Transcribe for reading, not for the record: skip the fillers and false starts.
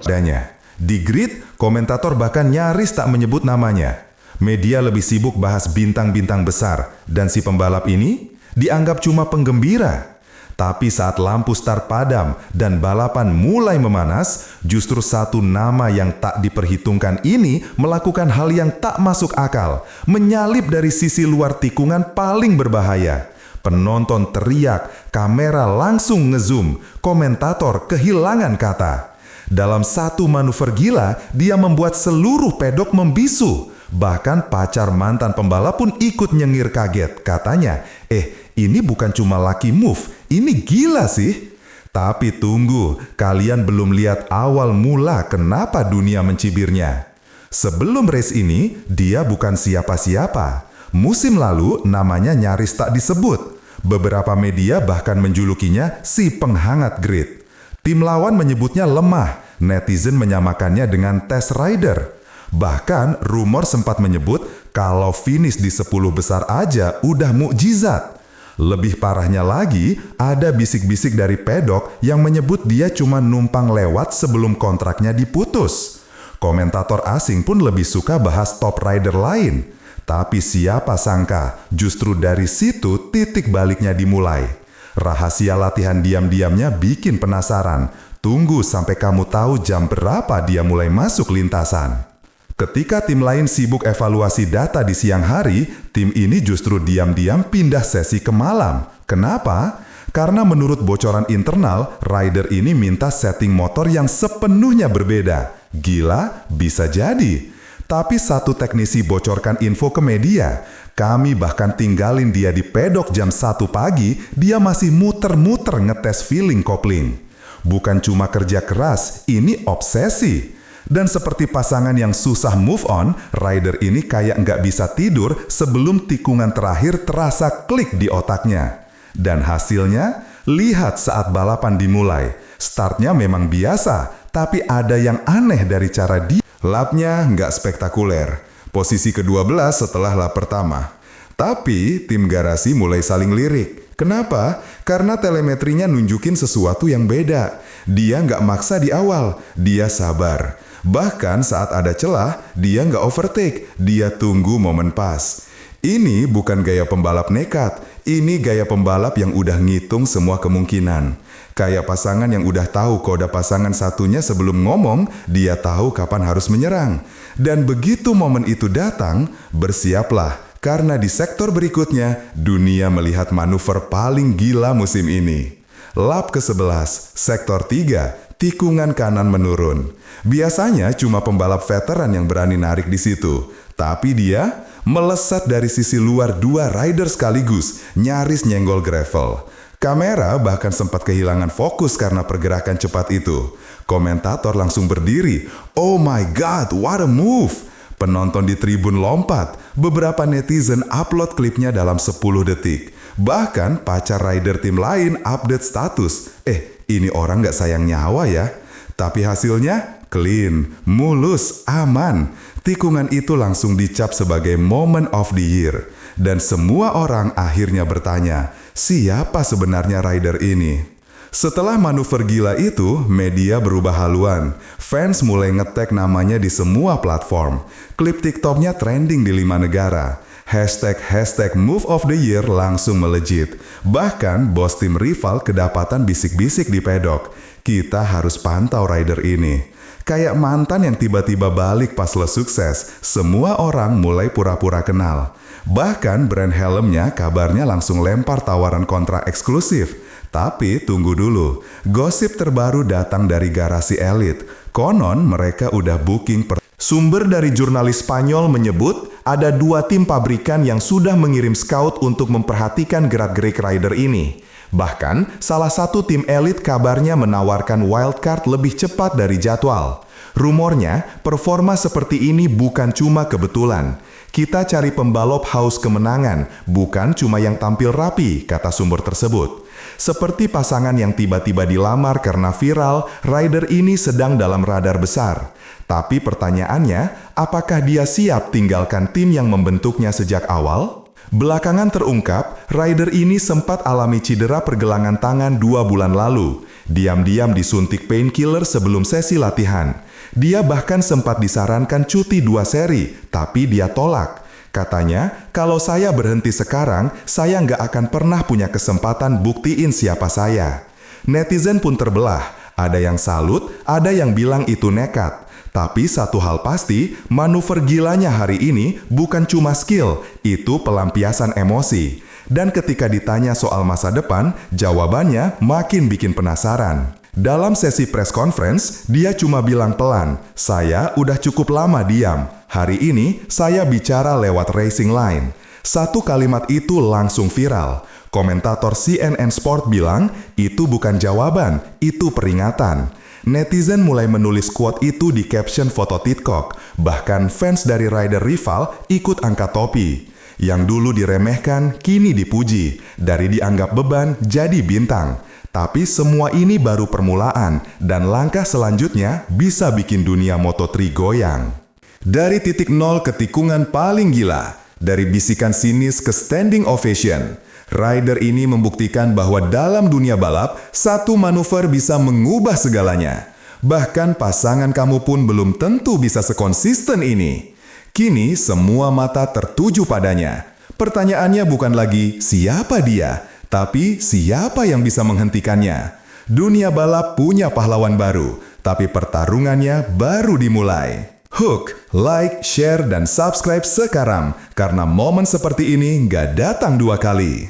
adanya. Di grid, komentator bahkan nyaris tak menyebut namanya. Media lebih sibuk bahas bintang-bintang besar, dan si pembalap ini dianggap cuma penggembira. Tapi saat lampu start padam dan balapan mulai memanas, justru satu nama yang tak diperhitungkan ini melakukan hal yang tak masuk akal, menyalip dari sisi luar tikungan paling berbahaya. Penonton teriak, kamera langsung ngezoom, komentator kehilangan kata. Dalam satu manuver gila, dia membuat seluruh pedok membisu. Bahkan pacar mantan pembalap pun ikut nyengir kaget. Katanya, ini bukan cuma lucky move, ini gila sih. Tapi tunggu, kalian belum lihat awal mula kenapa dunia mencibirnya. Sebelum race ini, dia bukan siapa-siapa. Musim lalu, namanya nyaris tak disebut. Beberapa media bahkan menjulukinya si penghangat grid. Tim lawan menyebutnya lemah, netizen menyamakannya dengan test rider. Bahkan rumor sempat menyebut kalau finish di 10 besar aja udah mukjizat. Lebih parahnya lagi, ada bisik-bisik dari pedok yang menyebut dia cuma numpang lewat sebelum kontraknya diputus. Komentator asing pun lebih suka bahas top rider lain. Tapi siapa sangka, justru dari situ titik baliknya dimulai. Rahasia latihan diam-diamnya bikin penasaran. Tunggu sampai kamu tahu jam berapa dia mulai masuk lintasan. Ketika tim lain sibuk evaluasi data di siang hari, tim ini justru diam-diam pindah sesi ke malam. Kenapa? Karena menurut bocoran internal, rider ini minta setting motor yang sepenuhnya berbeda. Gila? Bisa jadi. Tapi satu teknisi bocorkan info ke media. Kami bahkan tinggalin dia di pedok jam 1 pagi, dia masih muter-muter ngetes feeling kopling. Bukan cuma kerja keras, ini obsesi. Dan seperti pasangan yang susah move on, rider ini kayak nggak bisa tidur sebelum tikungan terakhir terasa klik di otaknya. Dan hasilnya, lihat saat balapan dimulai. Startnya memang biasa, tapi ada yang aneh dari cara dia. Lapnya nggak spektakuler, posisi ke-12 setelah lap pertama. Tapi tim garasi mulai saling lirik. Kenapa? Karena telemetrinya nunjukin sesuatu yang beda. Dia nggak maksa di awal, dia sabar. Bahkan saat ada celah, dia nggak overtake, dia tunggu momen pas. Ini bukan gaya pembalap nekat, ini gaya pembalap yang udah ngitung semua kemungkinan. Kayak pasangan yang udah tahu kode pasangan satunya sebelum ngomong, dia tahu kapan harus menyerang. Dan begitu momen itu datang, bersiaplah. Karena di sektor berikutnya, dunia melihat manuver paling gila musim ini. Lap ke-11, sektor 3, tikungan kanan menurun. Biasanya cuma pembalap veteran yang berani narik di situ. Tapi dia melesat dari sisi luar 2 rider sekaligus, nyaris nyenggol gravel. Kamera bahkan sempat kehilangan fokus karena pergerakan cepat itu. Komentator langsung berdiri. Oh my God, what a move! Penonton di tribun lompat. Beberapa netizen upload klipnya dalam 10 detik. Bahkan pacar rider tim lain update status. Ini orang nggak sayang nyawa ya. Tapi hasilnya clean, mulus, aman. Tikungan itu langsung dicap sebagai moment of the year. Dan semua orang akhirnya bertanya, siapa sebenarnya rider ini? Setelah manuver gila itu, media berubah haluan. Fans mulai nge-tag namanya di semua platform. Klip TikToknya trending di 5 negara. Hashtag move of the year langsung melejit. Bahkan bos tim rival kedapatan bisik-bisik di pedok. Kita harus pantau rider ini. Kayak mantan yang tiba-tiba balik pas lo sukses, semua orang mulai pura-pura kenal. Bahkan brand helmnya kabarnya langsung lempar tawaran kontrak eksklusif. Tapi tunggu dulu, gosip terbaru datang dari garasi elit. Konon mereka udah booking Sumber dari jurnalis Spanyol menyebut ada 2 tim pabrikan yang sudah mengirim scout untuk memperhatikan gerak-gerik rider ini. Bahkan, salah satu tim elit kabarnya menawarkan wildcard lebih cepat dari jadwal. Rumornya, performa seperti ini bukan cuma kebetulan. Kita cari pembalap haus kemenangan, bukan cuma yang tampil rapi, kata sumber tersebut. Seperti pasangan yang tiba-tiba dilamar karena viral, rider ini sedang dalam radar besar. Tapi pertanyaannya, apakah dia siap tinggalkan tim yang membentuknya sejak awal? Belakangan terungkap, rider ini sempat alami cedera pergelangan tangan 2 bulan lalu. Diam-diam disuntik painkiller sebelum sesi latihan. Dia bahkan sempat disarankan cuti 2 seri, tapi dia tolak. Katanya, kalau saya berhenti sekarang, saya nggak akan pernah punya kesempatan buktiin siapa saya. Netizen pun terbelah, ada yang salut, ada yang bilang itu nekat. Tapi satu hal pasti, manuver gilanya hari ini bukan cuma skill, itu pelampiasan emosi. Dan ketika ditanya soal masa depan, jawabannya makin bikin penasaran. Dalam sesi press conference, dia cuma bilang pelan, "Saya udah cukup lama diam. Hari ini saya bicara lewat racing line." Satu kalimat itu langsung viral. Komentator CNN Sport bilang, itu bukan jawaban, itu peringatan. Netizen mulai menulis quote itu di caption foto TikTok. Bahkan fans dari rider rival ikut angkat topi. Yang dulu diremehkan, kini dipuji. Dari dianggap beban, jadi bintang. Tapi semua ini baru permulaan, dan langkah selanjutnya bisa bikin dunia Moto3 goyang. Dari titik nol ke tikungan paling gila, dari bisikan sinis ke standing ovation, rider ini membuktikan bahwa dalam dunia balap, satu manuver bisa mengubah segalanya. Bahkan pasangan kamu pun belum tentu bisa sekonsisten ini. Kini semua mata tertuju padanya. Pertanyaannya bukan lagi siapa dia, tapi siapa yang bisa menghentikannya. Dunia balap punya pahlawan baru, tapi pertarungannya baru dimulai. Hook, like, share, dan subscribe sekarang, karena momen seperti ini nggak datang 2 kali.